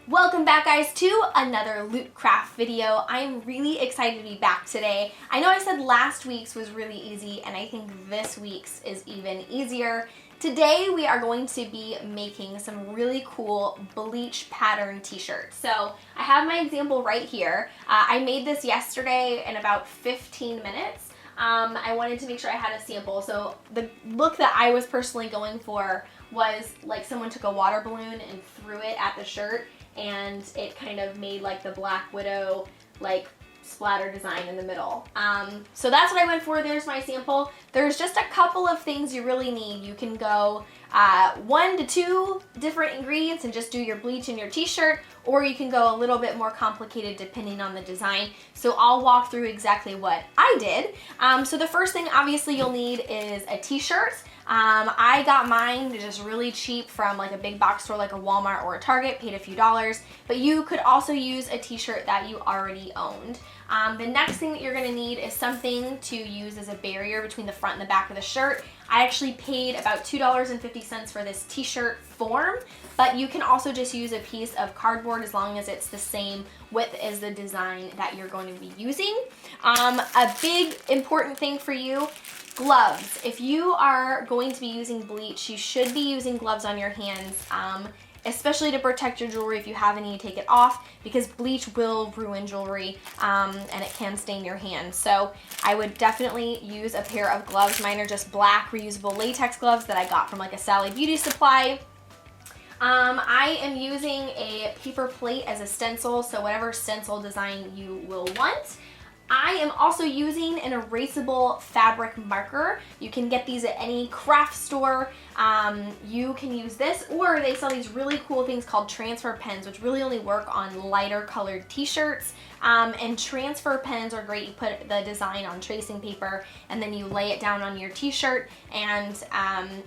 Welcome back, guys, to another lootcraft video. I'm really excited to be back today. I know I said last week's was really easy, and I think this week's is even easier. Today we are going to be making some really cool bleach pattern t-shirts. So I have my example right here. I made this yesterday in about 15 minutes. I wanted to make sure I had a sample. So the look that I was personally going for was like someone took a water balloon and threw it at the shirt, and it kind of made like the Black Widow like splatter design in the middle. So that's what I went for. There's my sample. There's just a couple of things you really need. You can go 1 to 2 different ingredients and just do your bleach in your t-shirt, or you can go a little bit more complicated depending on the design. So I'll walk through exactly what I did. So the first thing obviously you'll need is a t-shirt. I got mine just really cheap from like a big box store like a Walmart or a Target, paid a few dollars, but you could also use a t-shirt that you already owned. The next thing that you're gonna need is something to use as a barrier between the front and the back of the shirt. I actually paid about $2.50 for this t-shirt form, but you can also just use a piece of cardboard as long as it's the same width as the design that you're going to be using. A big important thing for you, gloves. If you are going to be using bleach, you should be using gloves on your hands, especially to protect your jewelry if you have any, take it off, because bleach will ruin jewelry and it can stain your hands. So I would definitely use a pair of gloves. Mine are just black reusable latex gloves that I got from like a Sally Beauty Supply. I am using a paper plate as a stencil, so whatever stencil design you will want. I am also using an erasable fabric marker. You can get these at any craft store. You can use this, or they sell these really cool things called transfer pens, which really only work on lighter colored t-shirts. And transfer pens are great. You put the design on tracing paper and then you lay it down on your t-shirt, and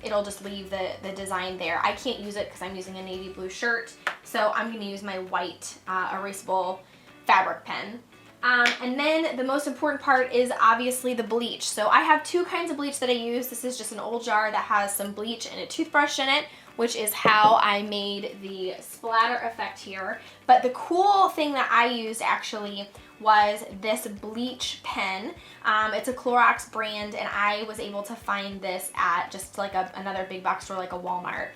it'll just leave the design there. I can't use it because I'm using a navy blue shirt, so I'm going to use my white erasable fabric pen. And then the most important part is obviously the bleach. So I have 2 kinds of bleach that I use. This is just an old jar that has some bleach and a toothbrush in it, which is how I made the splatter effect here. But the cool thing that I used actually was this bleach pen. It's a Clorox brand, and I was able to find this at just like another big box store like a Walmart.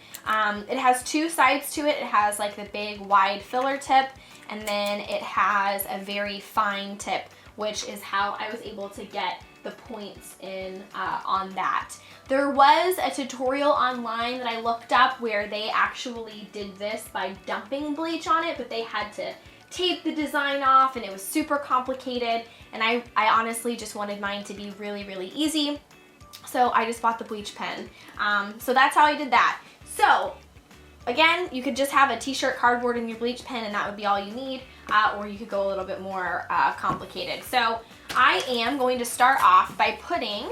It has 2 sides to it. It has like the big wide filler tip, and then it has a very fine tip, which is how I was able to get the points in on that. There was a tutorial online that I looked up where they actually did this by dumping bleach on it, but they had to tape the design off, and it was super complicated, and I honestly just wanted mine to be really, really easy, so I just bought the bleach pen. So that's how I did that. So again, you could just have a t-shirt, cardboard, and your bleach pen, and that would be all you need, or you could go a little bit more complicated. So I am going to start off by putting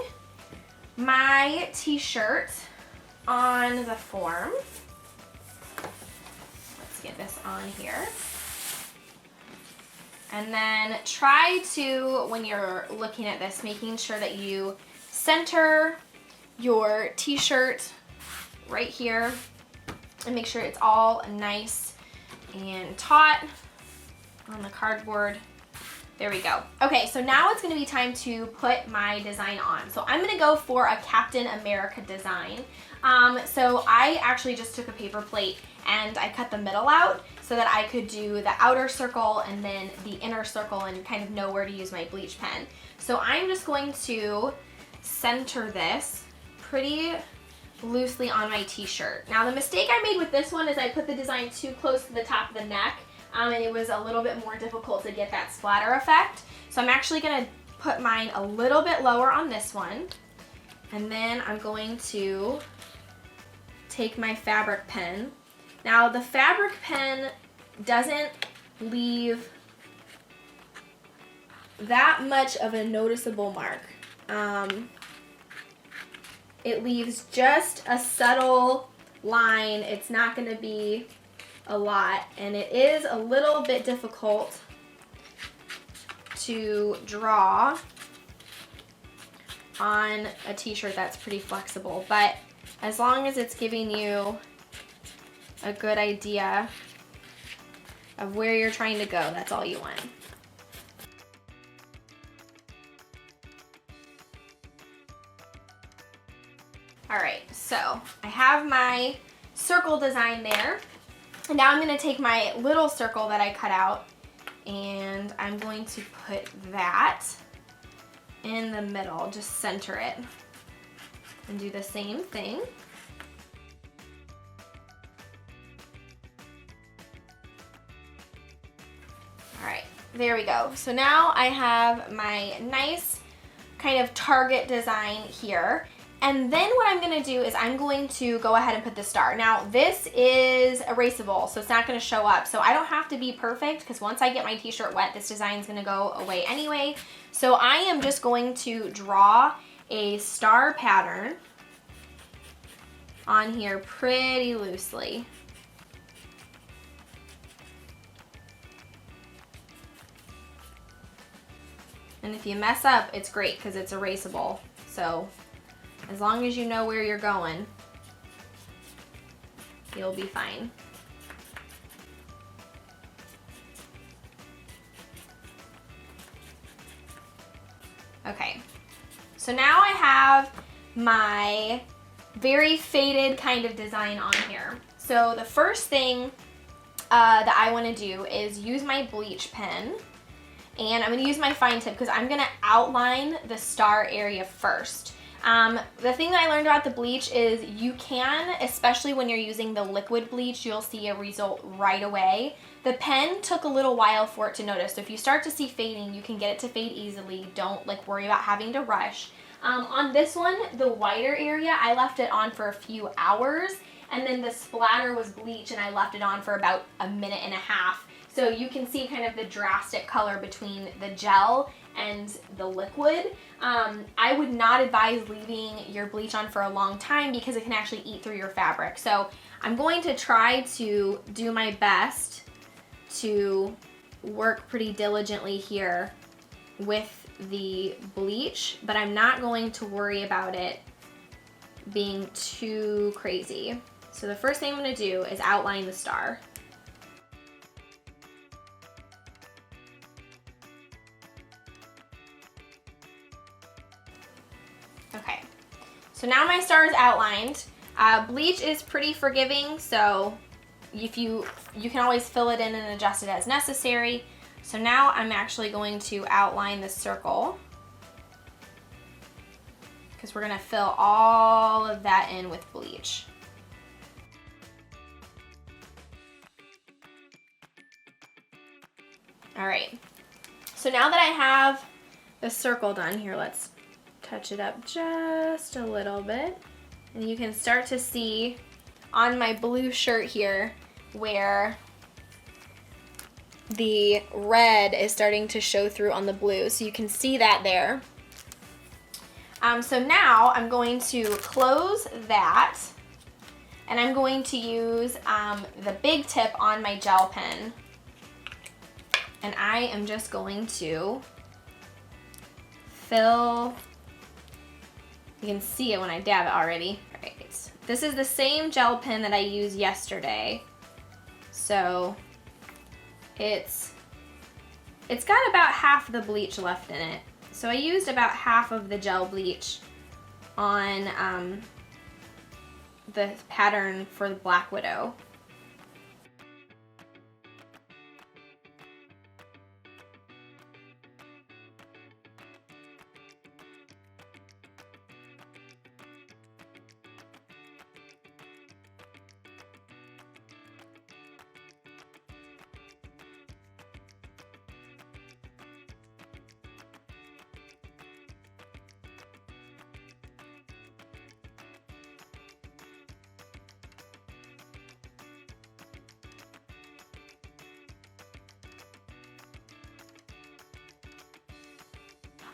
my t-shirt on the form. Let's get this on here. And then try to, when you're looking at this, making sure that you center your t-shirt right here and make sure it's all nice and taut on the cardboard. There we go. Okay, so now it's going to be time to put my design on. So I'm going to go for a Captain America design. So I actually just took a paper plate and I cut the middle out so that I could do the outer circle and then the inner circle and kind of know where to use my bleach pen. So I'm just going to center this pretty loosely on my t-shirt. Now the mistake I made with this one is I put the design too close to the top of the neck, and it was a little bit more difficult to get that splatter effect. So I'm actually going to put mine a little bit lower on this one, and then I'm going to take my fabric pen. Now the fabric pen doesn't leave that much of a noticeable mark. It leaves just a subtle line. It's not going to be a lot, and it is a little bit difficult to draw on a t-shirt that's pretty flexible, but as long as it's giving you a good idea of where you're trying to go. That's all you want. All right, so I have my circle design there. And now I'm gonna take my little circle that I cut out and I'm going to put that in the middle, just center it. And do the same thing. All right, there we go. So now I have my nice kind of target design here. And then what I'm gonna do is I'm going to go ahead and put the star. Now this is erasable, so it's not gonna show up. So I don't have to be perfect because once I get my t-shirt wet, this design is gonna go away anyway. So I am just going to draw a star pattern on here pretty loosely. And if you mess up, it's great because it's erasable. So as long as you know where you're going, you'll be fine. Okay, so now I have my very faded kind of design on here. So the first thing that I want to do is use my bleach pen, and I'm going to use my fine tip because I'm going to outline the star area first. The thing that I learned about the bleach is you can, especially when you're using the liquid bleach, you'll see a result right away. The pen took a little while for it to notice. So if you start to see fading, you can get it to fade easily. Don't worry about having to rush. On this one, the whiter area, I left it on for a few hours, and then the splatter was bleach and I left it on for about a minute and a half. So you can see kind of the drastic color between the gel and the liquid. I would not advise leaving your bleach on for a long time because it can actually eat through your fabric. So I'm going to try to do my best to work pretty diligently here with the bleach, but I'm not going to worry about it being too crazy. So the first thing I'm going to do is outline the star. Okay, so now my star is outlined. Bleach is pretty forgiving, so if you can always fill it in and adjust it as necessary. So now I'm actually going to outline the circle because we're going to fill all of that in with bleach. All right, so now that I have the circle done here, let's touch it up just a little bit. And you can start to see on my blue shirt here where the red is starting to show through on the blue. So you can see that there. So now I'm going to close that and I'm going to use the big tip on my gel pen. And I am just going to fill. You can see it when I dab it already. All right. This is the same gel pen that I used yesterday. So it's got about half the bleach left in it. So I used about half of the gel bleach on the pattern for the Black Widow.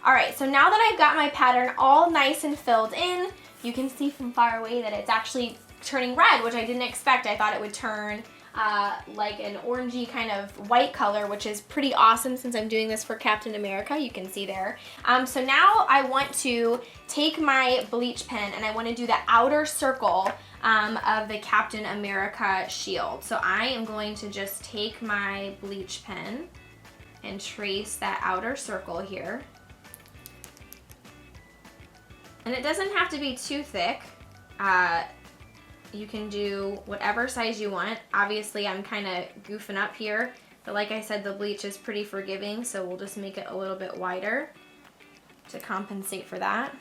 All right, so now that I've got my pattern all nice and filled in, you can see from far away that it's actually turning red, which I didn't expect. I thought it would turn like an orangey kind of white color, which is pretty awesome since I'm doing this for Captain America. You can see there. So now I want to take my bleach pen and I want to do the outer circle of the Captain America shield. So I am going to just take my bleach pen and trace that outer circle here. And it doesn't have to be too thick. You can do whatever size you want. Obviously, I'm kind of goofing up here, but like I said, the bleach is pretty forgiving, so we'll just make it a little bit wider to compensate for that.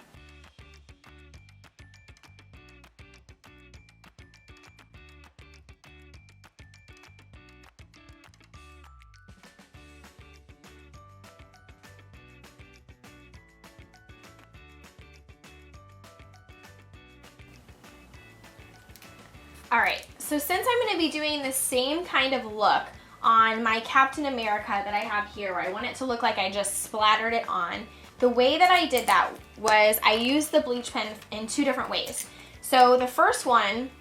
All right, so since I'm gonna be doing the same kind of look on my Captain America that I have here, where I want it to look like I just splattered it on, the way that I did that was I used the bleach pen in two different ways. So the first one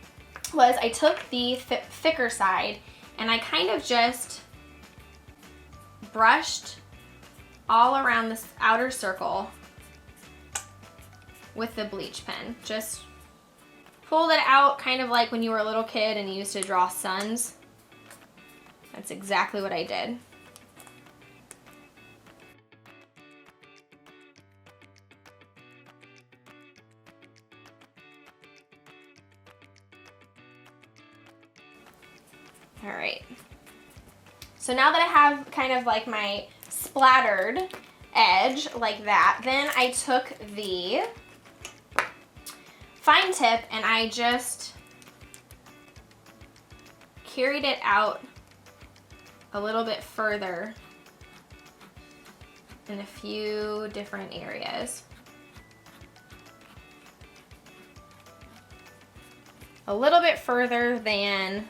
was I took the thicker side and I kind of just brushed all around this outer circle with the bleach pen. Just pulled it out kind of like when you were a little kid and you used to draw suns. That's exactly what I did. All right. So now that I have kind of like my splattered edge like that, then I took the fine tip and I just carried it out a little bit further in a few different areas. A little bit further than,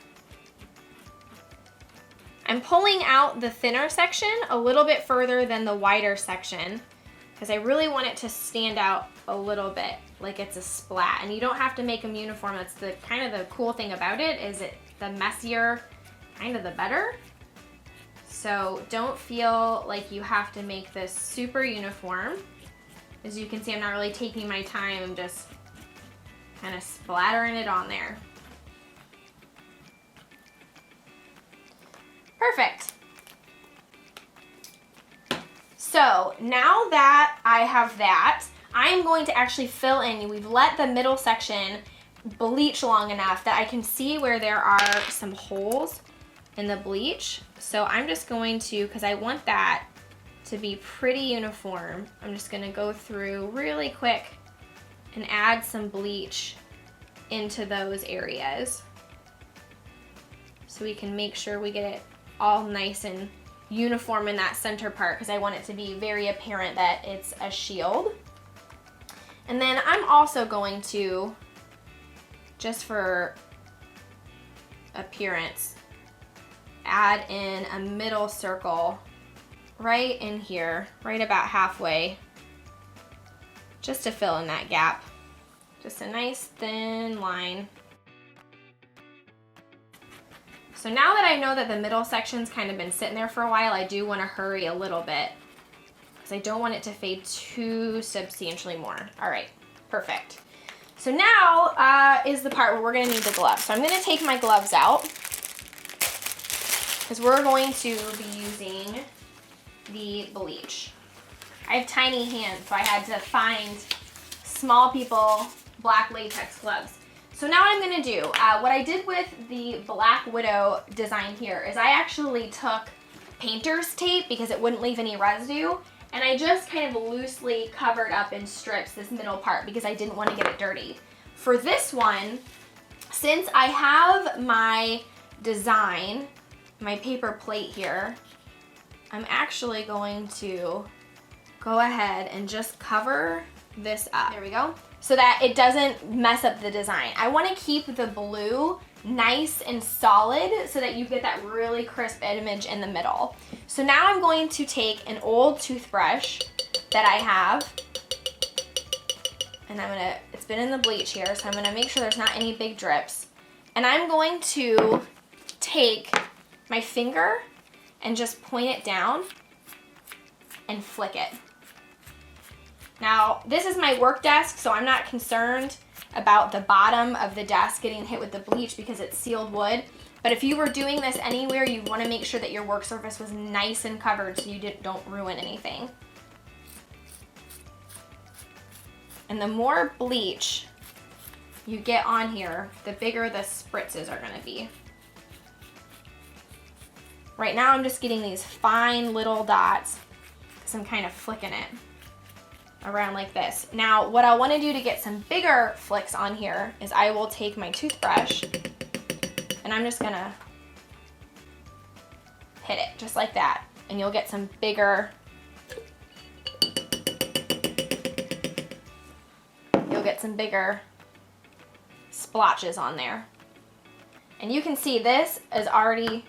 I'm pulling out the thinner section a little bit further than the wider section because I really want it to stand out a little bit like it's a splat. And you don't have to make them uniform. That's the kind of the cool thing about it, is it the messier kind of the better. So don't feel like you have to make this super uniform. As you can see, I'm not really taking my time. I'm just kind of splattering it on there. Perfect. So now that I have that, I am going to actually fill in. We've let the middle section bleach long enough that I can see where there are some holes in the bleach. So I'm just going to, because I want that to be pretty uniform, I'm just gonna go through really quick and add some bleach into those areas so we can make sure we get it all nice and uniform in that center part, because I want it to be very apparent that it's a shield. And then I'm also going to, just for appearance, add in a middle circle right in here, right about halfway, just to fill in that gap. Just a nice thin line. So now that I know that the middle section's kind of been sitting there for a while, I do want to hurry a little bit because I don't want it to fade too substantially more. All right, perfect. So now is the part where we're gonna need the gloves. So I'm gonna take my gloves out because we're going to be using the bleach. I have tiny hands, so I had to find small people black latex gloves. So now what I'm gonna do, what I did with the Black Widow design here is I actually took painter's tape because it wouldn't leave any residue, and I just kind of loosely covered up in strips this middle part because I didn't want to get it dirty. For this one, since I have my design, my paper plate here, I'm actually going to go ahead and just cover this up. There we go. So that it doesn't mess up the design. I want to keep the blue nice and solid so that you get that really crisp image in the middle. So now I'm going to take an old toothbrush that I have, and it's been in the bleach here, so I'm gonna make sure there's not any big drips. And I'm going to take my finger and just point it down and flick it. Now, this is my work desk, so I'm not concerned about the bottom of the desk getting hit with the bleach because it's sealed wood. But if you were doing this anywhere, you want to make sure that your work surface was nice and covered so you don't ruin anything. And the more bleach you get on here, the bigger the spritzes are going to be. Right now I'm just getting these fine little dots because I'm kind of flicking it around like this. Now what I want to do to get some bigger flicks on here is I will take my toothbrush and I'm just gonna hit it just like that, and you'll get some bigger, splotches on there. And you can see this is already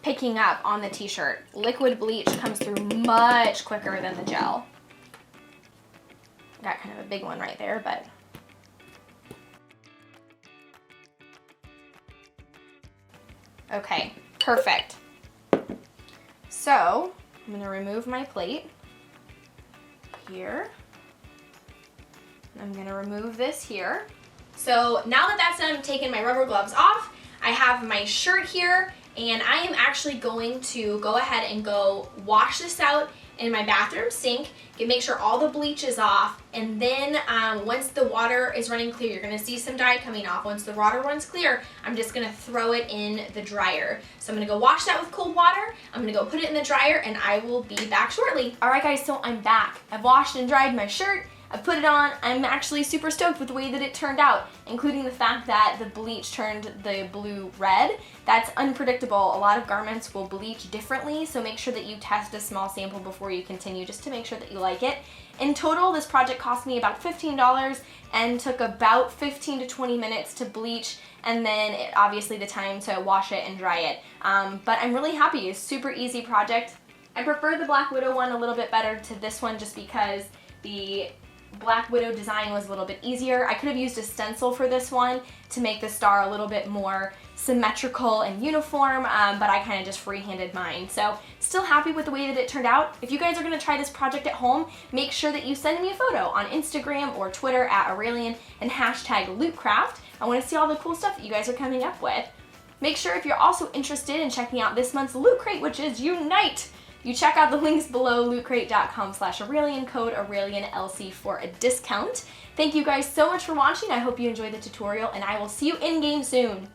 picking up on the t-shirt. Liquid bleach comes through much quicker than the gel. Got kind of a big one right there, but okay, perfect. So I'm gonna remove my plate here. I'm gonna remove this here. So now that that's done, I'm taking my rubber gloves off. I have my shirt here, and I am actually going to go ahead and go wash this out in my bathroom sink, make sure all the bleach is off, and then once the water is running clear, you're gonna see some dye coming off. Once the water runs clear, I'm just gonna throw it in the dryer. So I'm gonna go wash that with cold water, I'm gonna go put it in the dryer, and I will be back shortly. All right guys, so I'm back. I've washed and dried my shirt, I put it on. I'm actually super stoked with the way that it turned out, including the fact that the bleach turned the blue red. That's unpredictable. A lot of garments will bleach differently, so make sure that you test a small sample before you continue, just to make sure that you like it. In total, this project cost me about $15 and took about 15 to 20 minutes to bleach, and then obviously the time to wash it and dry it. But I'm really happy. It's a super easy project. I prefer the Black Widow one a little bit better to this one just because the Black Widow design was a little bit easier. I could have used a stencil for this one to make the star a little bit more symmetrical and uniform, but I kind of just freehanded mine. So still happy with the way that it turned out. If you guys are going to try this project at home, make sure that you send me a photo on Instagram or Twitter at Aureylian and hashtag lootcraft. I want to see all the cool stuff that you guys are coming up with. Make sure if you're also interested in checking out this month's Loot Crate, which is Unite, you check out the links below, lootcrate.com/Aureylian, code AureylianLC for a discount. Thank you guys so much for watching. I hope you enjoyed the tutorial, and I will see you in-game soon.